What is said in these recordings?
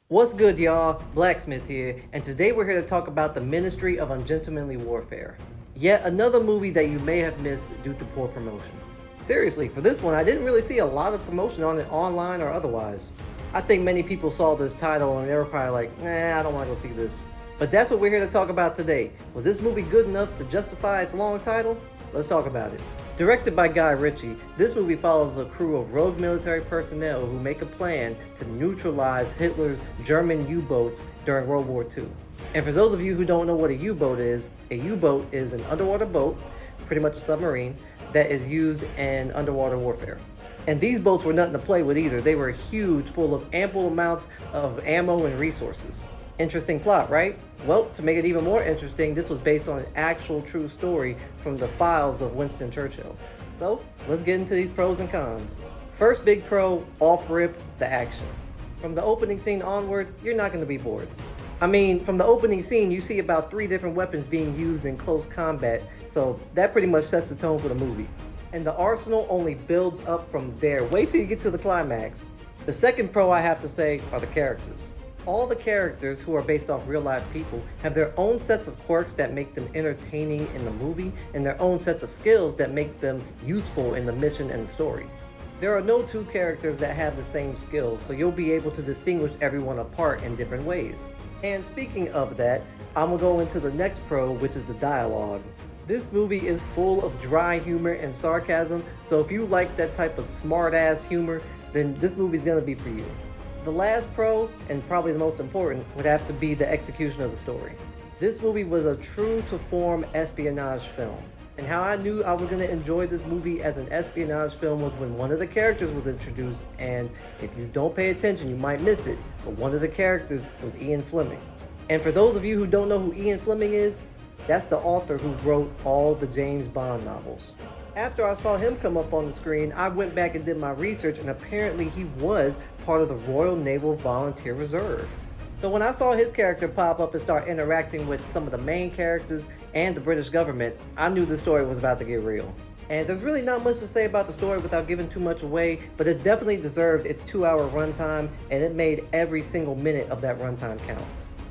What's good, y'all? Blacksmith here, and today we're here to talk about the Ministry of Ungentlemanly Warfare. Yet another movie that you may have missed due to poor promotion. Seriously, for this one, I didn't really see a lot of promotion on it online or otherwise. I think many people saw this title and they were probably like, nah, I don't want to go see this. But that's what we're here to talk about today. Was this movie good enough to justify its long title? Let's talk about it. Directed by Guy Ritchie, this movie follows a crew of rogue military personnel who make a plan to neutralize Hitler's German U-boats during World War II. And for those of you who don't know what a U-boat is an underwater boat, pretty much a submarine, that is used in underwater warfare. And these boats were nothing to play with either. They were huge, full of ample amounts of ammo and resources. Interesting plot, right? Well, to make it even more interesting, this was based on an actual true story from the files of Winston Churchill. So, let's get into these pros and cons. First big pro, off rip, the action. From the opening scene onward, you're not going to be bored. I mean, from the opening scene, you see about 3 different weapons being used in close combat, so that pretty much sets the tone for the movie. And the arsenal only builds up from there. Wait till you get to the climax. The second pro I have to say are the characters. All the characters, who are based off real life people, have their own sets of quirks that make them entertaining in the movie and their own sets of skills that make them useful in the mission and the story. There are no 2 characters that have the same skills, so you'll be able to distinguish everyone apart in different ways. And speaking of that, I'm gonna go into the next pro, which is the dialogue. This movie is full of dry humor and sarcasm, so if you like that type of smart-ass humor, then this movie's gonna be for you. The last pro, and probably the most important, would have to be the execution of the story. This movie was a true-to-form espionage film. And how I knew I was going to enjoy this movie as an espionage film was when one of the characters was introduced, and if you don't pay attention, you might miss it, but one of the characters was Ian Fleming. And for those of you who don't know who Ian Fleming is, that's the author who wrote all the James Bond novels. After I saw him come up on the screen, I went back and did my research, and apparently he was part of the Royal Naval Volunteer Reserve. So when I saw his character pop up and start interacting with some of the main characters and the British government, I knew the story was about to get real. And there's really not much to say about the story without giving too much away, but it definitely deserved its 2-hour runtime, and it made every single minute of that runtime count.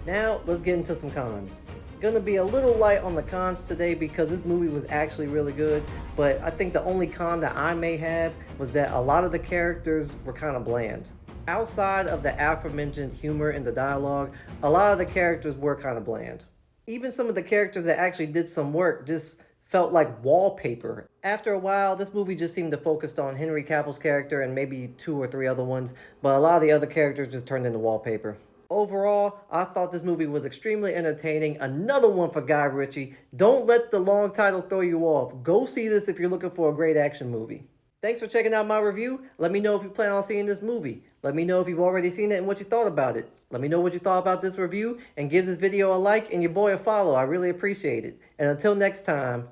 Now, let's get into some cons. Gonna be a little light on the cons today because this movie was actually really good, but I think the only con that I may have was that a lot of the characters were kind of bland. Outside of the aforementioned humor in the dialogue, a lot of the characters were kind of bland. Even some of the characters that actually did some work just felt like wallpaper. After a while, this movie just seemed to focus on Henry Cavill's character and maybe 2 or 3 other ones, but a lot of the other characters just turned into wallpaper. Overall, I thought this movie was extremely entertaining. Another one for Guy Ritchie. Don't let the long title throw you off. Go see this if you're looking for a great action movie. Thanks for checking out my review. Let me know if you plan on seeing this movie. Let me know if you've already seen it and what you thought about it. Let me know what you thought about this review, and give this video a like and your boy a follow. I really appreciate it. And until next time,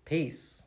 peace.